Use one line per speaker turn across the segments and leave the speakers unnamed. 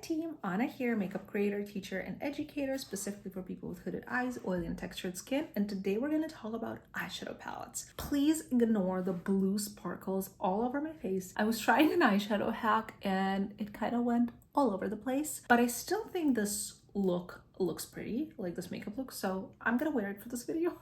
team, Anna here, makeup creator, teacher, and educator specifically for people with hooded eyes, oily and textured skin, and today we're going to talk about eyeshadow palettes. Please ignore the blue sparkles all over my face. I was trying an eyeshadow hack and it kind of went all over the place, but I still think this look looks pretty, like this makeup look, so I'm gonna wear it for this video.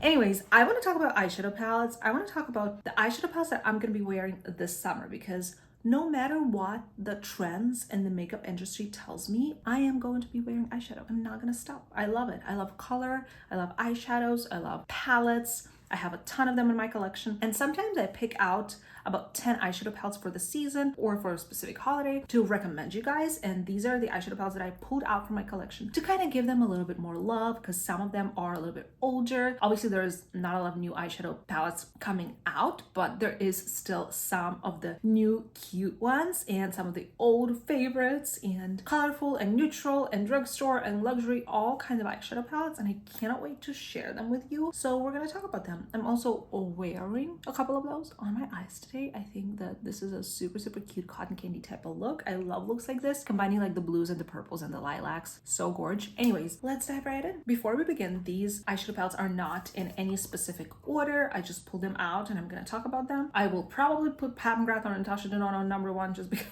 Anyways, I want to talk about eyeshadow palettes. I want to talk about the eyeshadow palettes that I'm gonna be wearing this summer, because no matter what the trends in the makeup industry tells me, I am going to be wearing eyeshadow. I'm not gonna stop. I love it. I love color, I love eyeshadows, I love palettes. I have a ton of them in my collection, and sometimes I pick out about 10 eyeshadow palettes for the season or for a specific holiday to recommend you guys, and these are the eyeshadow palettes that I pulled out from my collection to kind of give them a little bit more love, because some of them are a little bit older. Obviously there's not a lot of new eyeshadow palettes coming out, but there is still some of the new cute ones and some of the old favorites, and colorful and neutral and drugstore and luxury, all kinds of eyeshadow palettes, and I cannot wait to share them with you. So we're gonna talk about them. I'm also wearing a couple of those on my eyes today. I think that this is a super cute cotton candy type of look. I love looks like this, combining like the blues and the purples and the lilacs. So gorge. Anyways, let's dive right in. Before we begin, these eyeshadow palettes are not in any specific order. I just pulled them out and I'm gonna talk about them. I will probably put McGrath or Natasha Denona on number one just because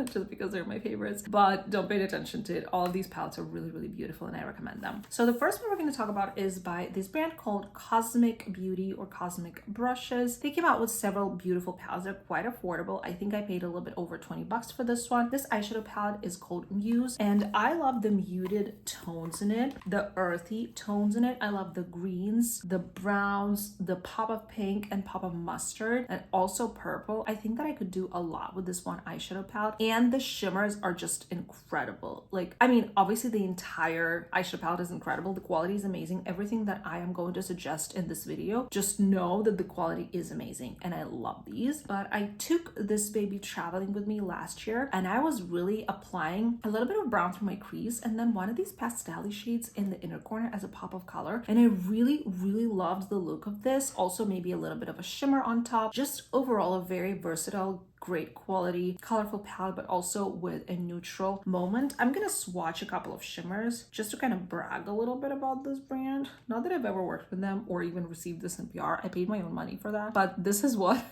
just because they're my favorites, but don't pay attention to it. All of these palettes are really beautiful and I recommend them. So the first one we're going to talk about is by this brand called Cosmic Beauty or Cosmic Brushes. They came out with several beautiful palettes. They're quite affordable. I think I paid a little bit over 20 bucks for this one. This eyeshadow palette is called Muse, and I love the muted tones in it, the earthy tones in it. I love the greens, the browns, the pop of pink and pop of mustard, and also purple. I think that I could do a lot with this one eyeshadow palette. And the shimmers are just incredible. Like, I mean, obviously the entire eyeshadow palette is incredible. The quality is amazing. Everything that I am going to suggest in this video, just know that the quality is amazing and I love these. But I took this baby traveling with me last year and I was really applying a little bit of brown through my crease and then one of these pastel shades in the inner corner as a pop of color. And I really loved the look of this. Also maybe a little bit of a shimmer on top. Just overall a very versatile, great quality, colorful palette, but also with a neutral moment. I'm gonna swatch a couple of shimmers just to kind of brag a little bit about this brand. Not that I've ever worked with them or even received this in PR. I paid my own money for that, but this is what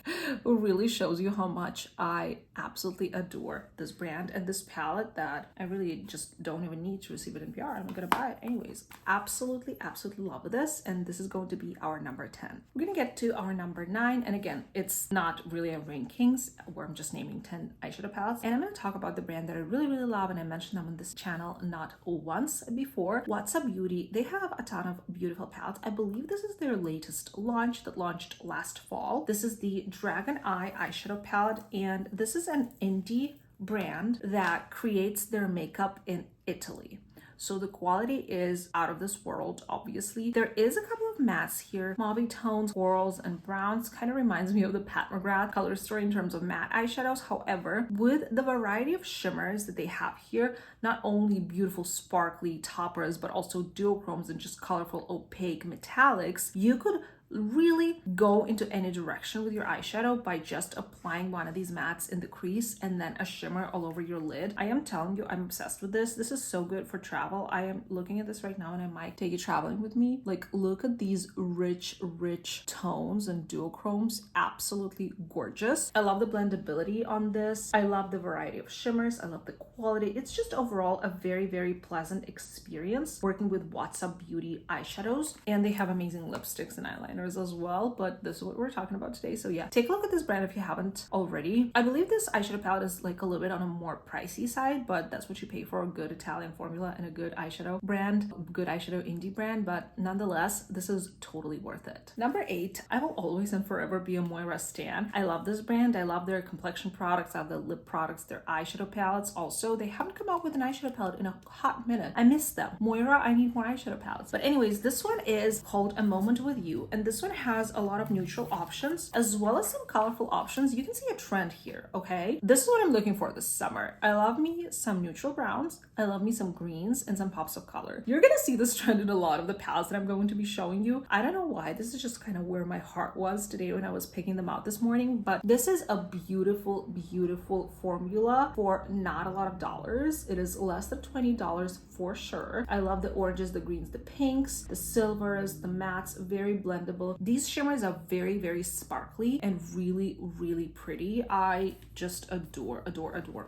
really shows you how much I absolutely adore this brand and this palette that I really just don't even need to receive it in PR. I'm gonna buy it anyways. Absolutely love this, and this is going to be our number 10. We're gonna get to our number 9, and again, it's not really a rankings where I'm just naming 10 eyeshadow palettes, and I'm going to talk about the brand that I really love, and I mentioned them on this channel not once before. Whatsa Beauty. They have a ton of beautiful palettes. I believe this is their latest launch that launched last fall. This is the Dragon Eye eyeshadow palette, and this is an indie brand that creates their makeup in Italy. So the quality is out of this world, obviously. There is a couple of mattes here, mauve tones, corals, and browns. Kind of reminds me of the Pat McGrath color story in terms of matte eyeshadows. However, with the variety of shimmers that they have here, not only beautiful sparkly toppers, but also duochromes and just colorful opaque metallics, you could really go into any direction with your eyeshadow by just applying one of these mattes in the crease and then a shimmer all over your lid. I am telling you, I'm obsessed with this. This is so good for travel. I am looking at this right now and I might take it traveling with me. Like, look at these rich tones and duochromes. Absolutely gorgeous. I love the blendability on this. I love the variety of shimmers. I love the quality. It's just overall a very pleasant experience working with Whatsa Beauty eyeshadows, and they have amazing lipsticks and eyeliners as well, but this is what we're talking about today. So yeah, take a look at this brand if you haven't already. I believe this eyeshadow palette is like a little bit on a more pricey side, but that's what you pay for a good Italian formula and a good eyeshadow brand, good eyeshadow indie brand, but nonetheless, this is totally worth it. Number 8, I will always and forever be a Moira stan. I love this brand. I love their complexion products. I love their lip products, their eyeshadow palettes. Also, they haven't come out with an eyeshadow palette in a hot minute. I miss them. Moira, I need more eyeshadow palettes. But anyways, this one is called A Moment With You, and this one has a lot of neutral options as well as some colorful options. You can see a trend here, okay? This is what I'm looking for this summer. I love me some neutral browns. I love me some greens and some pops of color. You're gonna see this trend in a lot of the palettes that I'm going to be showing you. I don't know why. This is just kind of where my heart was today when I was picking them out this morning, but this is a beautiful, beautiful formula for not a lot of dollars. It is less than $20 for sure. I love the oranges, the greens, the pinks, the silvers, the mattes, very blendable. These shimmers are very, very sparkly and really, really pretty. I just adore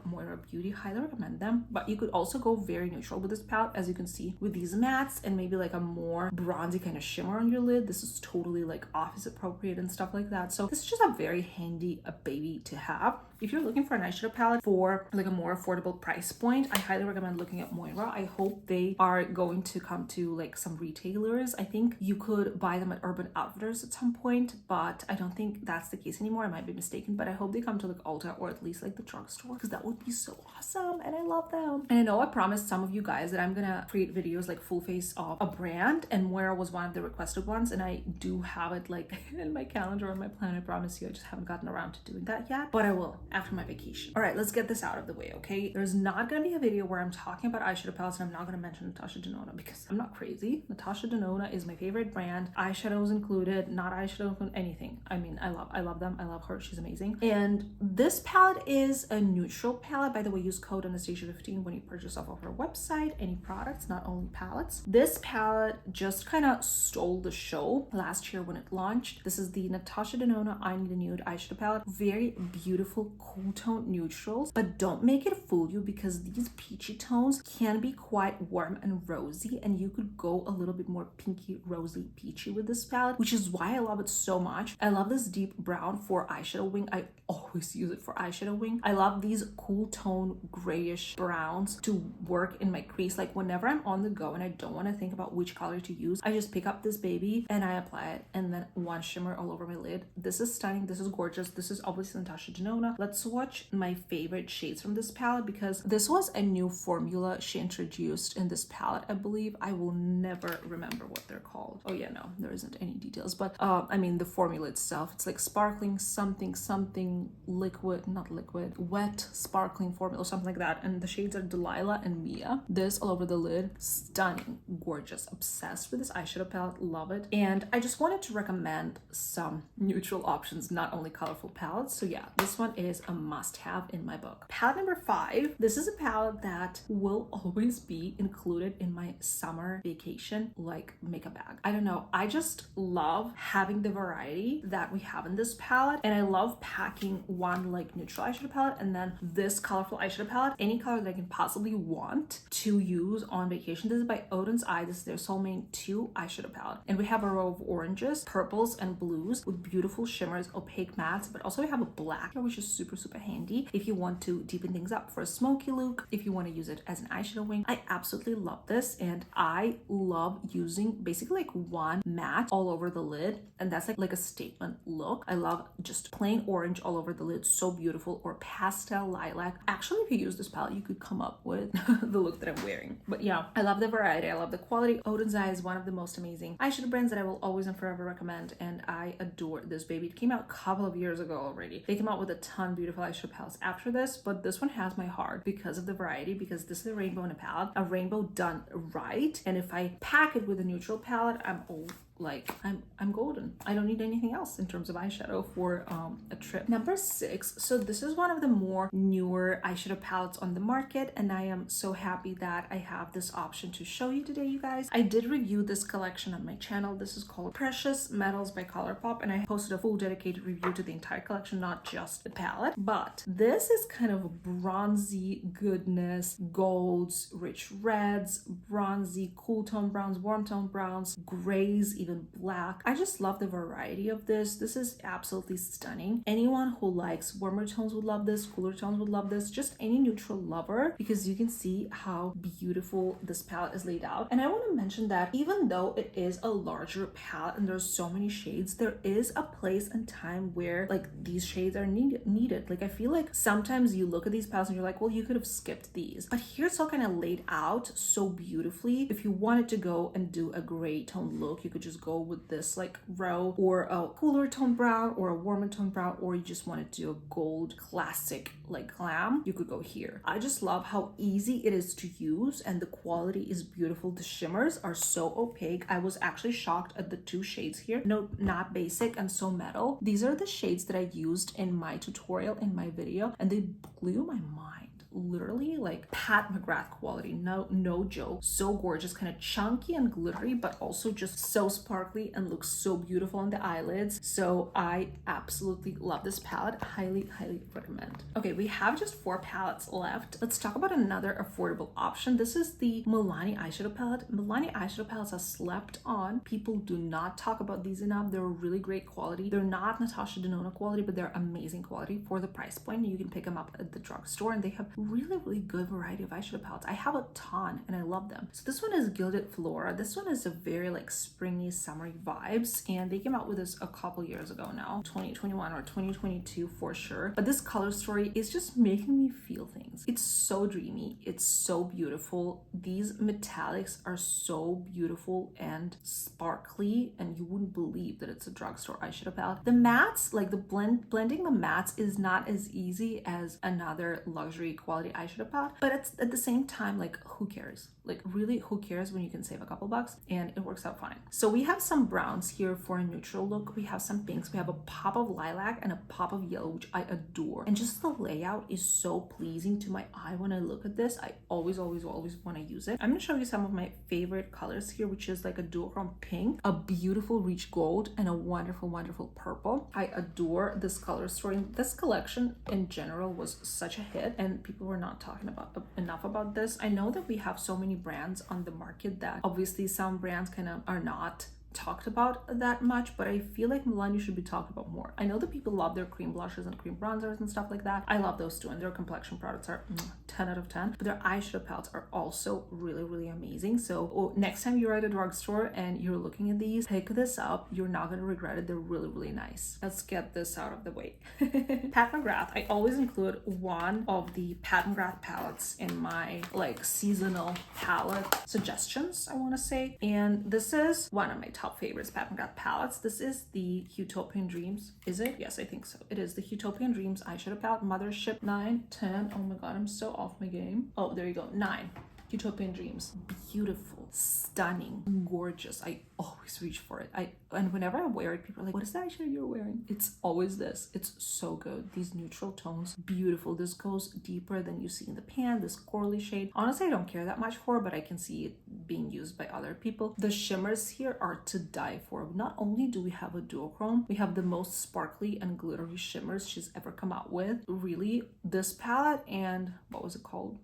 Moira Beauty. Highly recommend them, but you could also go very neutral with this palette, as you can see with these mattes, and maybe like a more bronzy kind of shimmer on your lid. This is totally like office appropriate and stuff like that. So this is just a very handy baby to have. If you're looking for an eyeshadow palette for like a more affordable price point, I highly recommend looking at Moira. I hope they are going to come to like some retailers. I think you could buy them at Urban Outfitters at some point, but I don't think that's the case anymore. I might be mistaken, but I hope they come to like Ulta or at least like the drugstore, because that would be so awesome and I love them. And I know I promised some of you guys that I'm gonna create videos like full face of a brand, and Moira was one of the requested ones, and I do have it like in my calendar, on my plan. I promise you, I just haven't gotten around to doing that yet, but I will after my vacation. All right, let's get this out of the way, okay? There's not gonna be a video where I'm talking about eyeshadow palettes and I'm not gonna mention Natasha Denona, because I'm not crazy. Natasha Denona is my favorite brand, eyeshadows included, not eyeshadow included, anything. I mean, I love them. I love her. She's amazing. And this palette is a neutral palette. By the way, use code Anastasia15 when you purchase off of her website, any products, not only palettes. This palette just kind of stole the show last year when it launched. This is the Natasha Denona I Need a Nude eyeshadow palette. Very beautiful, cool tone neutrals, but don't make it fool you, because these peachy tones can be quite warm and rosy, and you could go a little bit more pinky, rosy, peachy with this palette, which is why I love it so much. I love this deep brown for eyeshadow wing. I always use it for eyeshadow wing. I love these cool tone grayish browns to work in my crease. Like whenever I'm on the go and I don't want to think about which color to use, I just pick up this baby and I apply it, and then one shimmer all over my lid. This is stunning. This is gorgeous. This is obviously Natasha Denona. Let's swatch my favorite shades from this palette, because this was a new formula she introduced in this palette, I believe. I will never remember what they're called. Oh yeah, no, there isn't any details, but I mean the formula itself, it's like sparkling something liquid, not liquid, wet sparkling formula or something like that, and the shades are Delilah and Mia. This all over the lid, stunning, gorgeous, obsessed with this eyeshadow palette, love it. And I just wanted to recommend some neutral options, not only colorful palettes. So yeah, this one is a must-have in my book. Palette number 5. This is a palette that will always be included in my summer vacation like makeup bag. I don't know, I just love having the variety that we have in this palette, and I love packing one like neutral eyeshadow palette and then this colorful eyeshadow palette, any color that I can possibly want to use on vacation. This is by Oden's Eye. This is their Soulmaine 2 eyeshadow palette, and we have a row of oranges, purples, and blues with beautiful shimmers, opaque mattes, but also we have a black, which is super handy if you want to deepen things up for a smoky look, if you want to use it as an eyeshadow wing. I absolutely love this, and I love using basically like one matte all over the lid, and that's like a statement look. I love just plain orange all over the lid, so beautiful, or pastel lilac. Actually, if you use this palette, you could come up with the look that I'm wearing. But yeah, I love the variety, I love the quality. Oden's Eye is one of the most amazing eyeshadow brands that I will always and forever recommend, and I adore this baby. It came out a couple of years ago already. They came out with a ton of beautiful eyeshadow palettes after this, but this one has my heart because of the variety, because this is a rainbow in a palette, a rainbow done right. And if I pack it with a neutral palette, I'm golden. I don't need anything else in terms of eyeshadow for a trip. Number 6. So this is one of the more newer eyeshadow palettes on the market, and I am so happy that I have this option to show you today, you guys. I did review this collection on my channel. This is called Precious Metals by ColourPop, and I posted a full dedicated review to the entire collection, not just the palette. But this is kind of bronzy goodness, golds, rich reds, bronzy, cool tone browns, warm tone browns, grays, even black. I just love the variety of this. This is absolutely stunning. Anyone who likes warmer tones would love this, cooler tones would love this, just any neutral lover, because you can see how beautiful this palette is laid out. And I want to mention that even though it is a larger palette and there's so many shades, there is a place and time where like these shades are needed. Like I feel like sometimes you look at these palettes and you're like, well, you could have skipped these, but here it's all kind of laid out so beautifully. If you wanted to go and do a gray tone look, you could just go with this like row or a cooler tone brown or a warmer tone brown, or you just want to do a gold classic like glam, you could go here. I just love how easy it is to use and the quality is beautiful. The shimmers are so opaque. I was actually shocked at the two shades here. No, not basic and so metal. These are the shades that I used in my tutorial in my video and they blew my mind. Literally like Pat McGrath quality, no joke. So gorgeous, kind of chunky and glittery, but also just so sparkly and looks so beautiful on the eyelids. So I absolutely love this palette. Highly recommend. Okay, we have just 4 palettes left. Let's talk about another affordable option. This is the Milani eyeshadow palette. Milani eyeshadow palettes are slept on. People do not talk about these enough. They're really great quality. They're not Natasha Denona quality, but they're amazing quality for the price point. You can pick them up at the drugstore and they have really good variety of eyeshadow palettes. I have a ton and I love them. So this one is Gilded Flora. This one is a very like springy, summery vibes, and they came out with this a couple years ago now, 2021 or 2022 for sure. But this color story is just making me feel things. It's so dreamy. It's so beautiful. These metallics are so beautiful and sparkly, and you wouldn't believe that it's a drugstore eyeshadow palette. The mattes, like the blending the mattes is not as easy as another luxury quality eyeshadow palette, but it's at the same time like who cares? Like really, who cares when you can save a couple bucks and it works out fine. So we have some browns here for a neutral look. We have some pinks. We have a pop of lilac and a pop of yellow, which I adore. And just the layout is so pleasing to my eye when I look at this. I always want to use it. I'm going to show you some of my favorite colors here, which is like a duochrome pink, a beautiful rich gold, and a wonderful purple. I adore this color story. This collection in general was such a hit and people were not talking about enough about this. I know that we have so many brands on the market that obviously some brands kind of are not talked about that much, but I feel like Milani should be talked about more. I know that people love their cream blushes and cream bronzers and stuff like that. I love those too, and their complexion products are 10 out of 10, but their eyeshadow palettes are also really amazing. So next time you're at a drugstore and you're looking at these, pick this up. You're not going to regret it. They're really nice. Let's get this out of the way. Pat McGrath. I always include one of the Pat McGrath palettes in my like seasonal palette suggestions, I want to say, and this is one of my top favorites Pat McGrath palettes. This is the Utopian Dreams. Is it? Yes, I think so. It is the Utopian Dreams eyeshadow palette. Mothership 9, 10. Oh my god, I'm so off my game. Oh, there you go. 9. Utopian Dreams. Beautiful, stunning, gorgeous. I always reach for it. And whenever I wear it, people are like, what is that eyeshadow you're wearing? It's always this. It's so good. These neutral tones, beautiful. This goes deeper than you see in the pan, this corally shade. Honestly, I don't care that much for, but I can see it being used by other people. The shimmers here are to die for. Not only do we have a duochrome, we have the most sparkly and glittery shimmers she's ever come out with. Really, this palette and what was it called?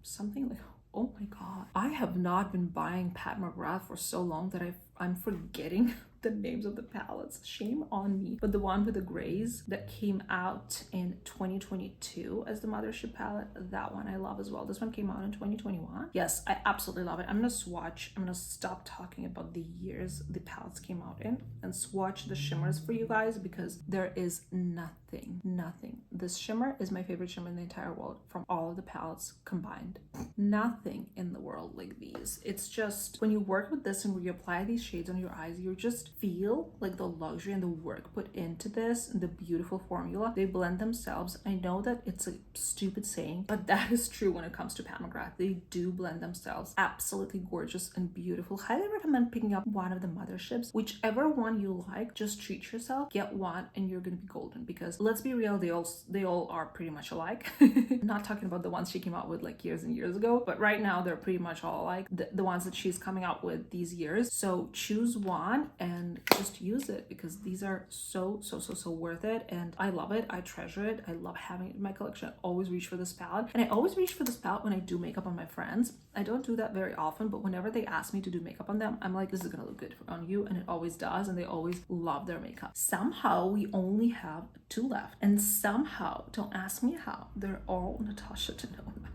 Something like, oh my god. I have not been buying Pat McGrath for so long that I'm forgetting the names of the palettes. Shame on me. But the one with the grays that came out in 2022 as the Mothership palette, that one I love as well. This one came out in 2021. Yes, I absolutely love it. I'm gonna swatch. I'm gonna stop talking about the years the palettes came out in and swatch the shimmers for you guys, because there is nothing. This shimmer is my favorite shimmer in the entire world from all of the palettes combined. Nothing in the world like these. It's just when you work with this and when you apply these shades on your eyes, you just feel like the luxury and the work put into this and the beautiful formula. They blend themselves. I know that it's a stupid saying, but that is true when it comes to Pat McGrath. They do blend themselves. Absolutely gorgeous and beautiful. Highly recommend picking up one of the motherships. Whichever one you like, just treat yourself. Get one and you're gonna be golden, because let's be real, they all are pretty much alike. Not talking about the ones she came out with like years and years ago, but right now they're pretty much all alike. The ones that she's coming out with these years. So choose one and just use it, because these are so worth it, and I love it. I treasure it. I love having it in my collection. I always reach for this palette, and I always reach for this palette when I do makeup on my friends. I don't do that very often, but whenever they ask me to do makeup on them, I'm like, this is gonna look good on you, and it always does, and they always love their makeup. Somehow we only have 2 left, and somehow, don't ask me how, they're all Natasha Denona.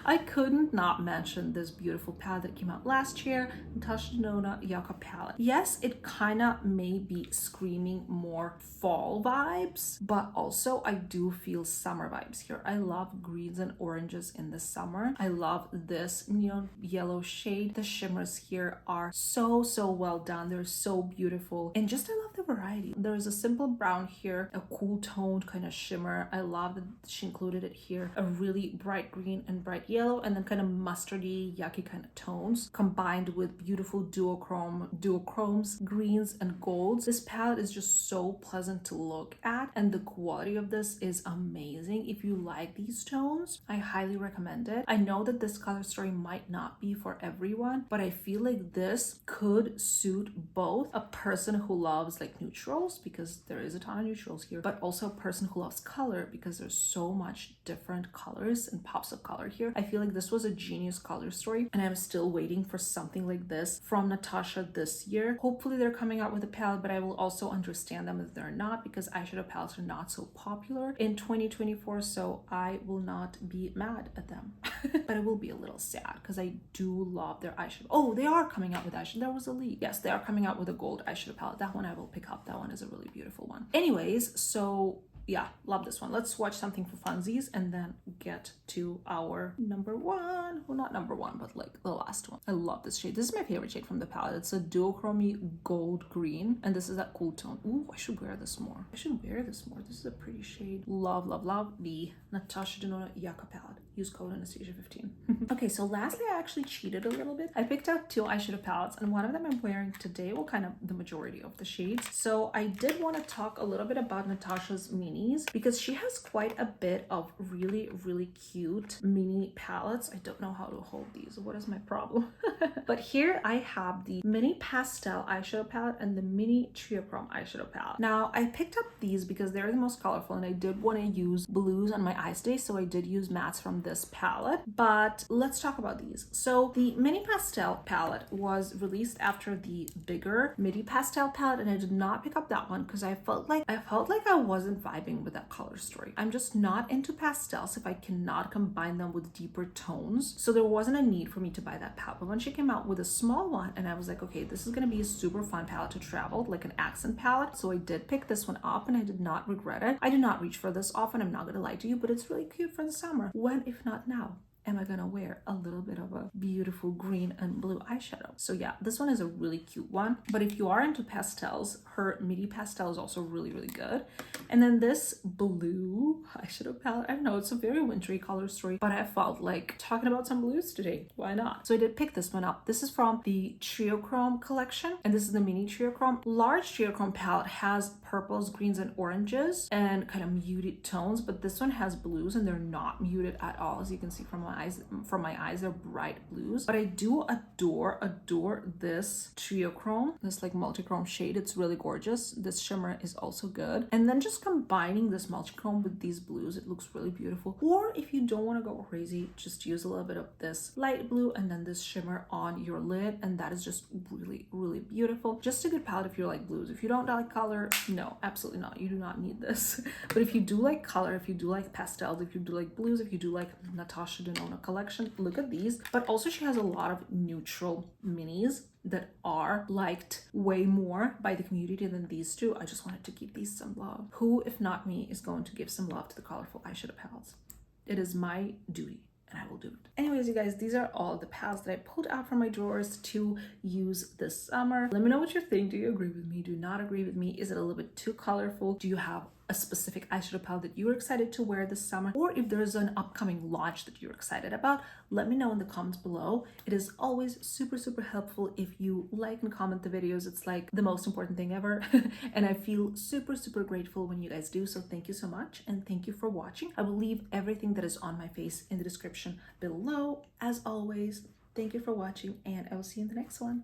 I couldn't not mention this beautiful palette that came out last year, Natasha Denona Yucca palette. Yes, it kind of may be screaming more fall vibes, but also I do feel summer vibes here. I love greens and oranges in the summer. I love this neon yellow shade. The shimmers here are so well done. They're so beautiful, and just I love the variety. There is a simple brown here, a cool toned kind of shimmer. I love that she included it here. A really bright green and bright yellow, and then kind of mustardy, yucky kind of tones combined with beautiful duochromes, greens and golds. This palette is just so pleasant to look at, and the quality of this is amazing. If you like these tones, I highly recommend it. I know that this color story might not be for everyone, but I feel like this could suit both a person who loves like neutrals, because there is a ton of neutrals here, but also a person who loves color, because there's so much different colors and pops of color here. I feel like this was a genius color story, and I'm still waiting for something like this from Natasha this year. Hopefully they're coming out with a palette, but I will also understand them if they're not, because eyeshadow palettes are not so popular in 2024, so I will not be mad at them. But I will be a little sad because I do love their eyeshadow. Oh, they are coming out with eyeshadow. There was a leak. Yes, they are coming out with a gold eyeshadow palette. That one I will pick up. That one is a really beautiful one. Anyways, so yeah, love this one. Let's watch something for funsies and then get to our number one. Well, not number one, but like the last one. I love this shade. This is my favorite shade from the palette. It's a duochromy gold green, and this is that cool tone. Ooh, I should wear this more. I should wear this more. This is a pretty shade. Love, love, love the Natasha Denona Yucca palette. Use code Anastasia 15. Okay, so lastly, I actually cheated a little bit. I picked out two eyeshadow palettes, and one of them I'm wearing today. Well, kind of the majority of the shades. So I did want to talk a little bit about Natasha's minis, because she has quite a bit of really cute mini palettes. I don't know how to hold these. What is my problem? But here I have the mini pastel eyeshadow palette and the mini triochrome eyeshadow palette. Now I picked up these because they're the most colorful, and I did want to use blues on my eyes today, so I did use mattes from this palette. But let's talk about these. So the mini pastel palette was released after the bigger midi pastel palette, and I did not pick up that one because I felt like I wasn't vibing with that color story. I'm just not into pastels if I cannot combine them with deeper tones, so there wasn't a need for me to buy that palette. But when she came out with a small one, and I was like, okay, this is gonna be a super fun palette to travel, like an accent palette, so I did pick this one up, and I did not regret it. I did not reach for this often, I'm not gonna lie to you, but it's really cute for the summer. When, if not now, am I gonna wear a little bit of a beautiful green and blue eyeshadow? So yeah, this one is a really cute one. But if you are into pastels, her midi pastel is also really good. And then this blue eyeshadow palette, I don't know, it's a very wintry color story, but I felt like talking about some blues today. Why not? So I did pick this one up. This is from the Triochrome collection, and this is the mini Triochrome. Large Triochrome palette has purples, greens, and oranges, and kind of muted tones, but this one has blues, and they're not muted at all. As you can see from my eyes, they're bright blues. But I do adore this Triochrome, this like multi-chrome shade. It's really gorgeous. This shimmer is also good. And then just combining this multi-chrome with these blues, it looks really beautiful. Or if you don't want to go crazy, just use a little bit of this light blue and then this shimmer on your lid, and that is just really beautiful. Just a good palette if you like blues. If you don't like color, no, absolutely not. You do not need this. But if you do like color, if you do like pastels, if you do like blues, if you do like Natasha Denona collection, look at these. But also she has a lot of neutral minis that are liked way more by the community than these two. I just wanted to give these some love. Who, if not me, is going to give some love to the colorful eyeshadow palettes? It is my duty, and I will do it. Anyways, you guys, these are all the palettes that I pulled out from my drawers to use this summer. Let me know what you think. Do you agree with me? Do you not agree with me? Is it a little bit too colorful? Do you have a specific eyeshadow palette that you're excited to wear this summer? Or if there's an upcoming launch that you're excited about, let me know in the comments below. It is always super helpful if you like and comment the videos. It's like the most important thing ever. And I feel super grateful when you guys do. So thank you so much, and thank you for watching. I will leave everything that is on my face in the description below. As always, thank you for watching, and I will see you in the next one.